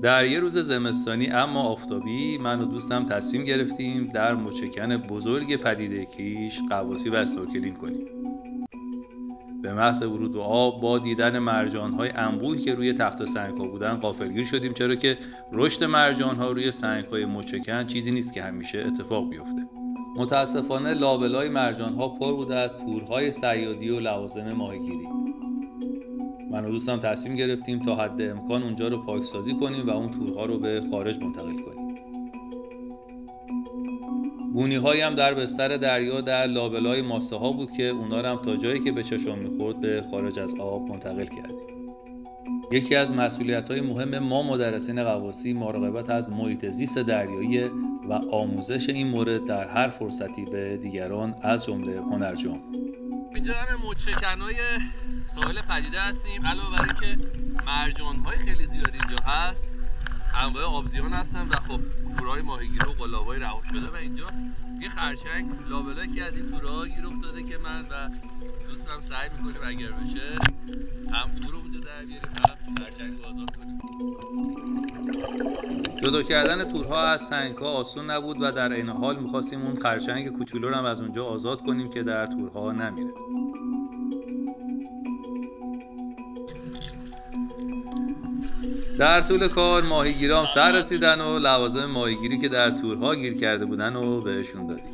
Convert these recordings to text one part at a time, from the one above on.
در یه روز زمستانی اما آفتابی من و دوستم تصمیم گرفتیم در مچکن بزرگ پدیده کیش غواصی و اسنورکلینگ کنیم. به محض ورود به آب با دیدن مرجان‌های انبوهی که روی تخت سنگ‌ها بودن غافلگیر شدیم، چرا که رشد مرجان‌ها روی سنگ‌های مچکن چیزی نیست که همیشه اتفاق بیفته. متاسفانه لابلای مرجان‌ها پر بوده از تورهای صیادی و لوازم ماهیگیری. من و دوستم تصمیم گرفتیم تا حد امکان اونجا رو پاکسازی کنیم و اون تورها رو به خارج منتقل کنیم. گونی‌هایی هم در بستر دریا در لابلای ماسه ها بود که اونا رو هم تا جایی که به چشم می‌خورد به خارج از آب منتقل کردیم. یکی از مسئولیت‌های مهم ما مدرسین غواصی مراقبت از محیط زیست دریایی و آموزش این مورد در هر فرصتی به دیگران از جمله هنرجویان. اینجا همه مچکنای ساحل پدیده هستیم. علاوه بر اینکه مرجان‌های خیلی زیادی اینجا هست، انواع آبزیان هستن و خب تورهای ماهیگیری و قلابای رها شده و اینجا یه خرچنگ لابلای که از این تورها گیر افتاده که من و دوستم سعی می‌کنیم اگر بشه هم تور رو اونجا در بیاریم هم خرچنگ رو آزاد کنیم. جدا کردن تورها از سنگ‌ها آسون نبود و در عین حال می‌خواستیم اون خرچنگ کوچولو رو هم از اونجا آزاد کنیم که در تورها نمیره. در طول کار ماهیگیرا هم سر رسیدن و لوازم ماهیگیری که در تورها گیر کرده بودن و بهشون دادیم.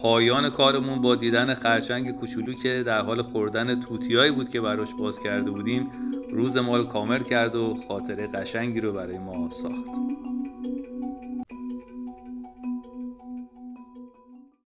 پایان کارمون با دیدن خرچنگ کوچولو که در حال خوردن توتیایی بود که براش باز کرده بودیم روز ما رو کامل کرد و خاطره قشنگی رو برای ما ساخت.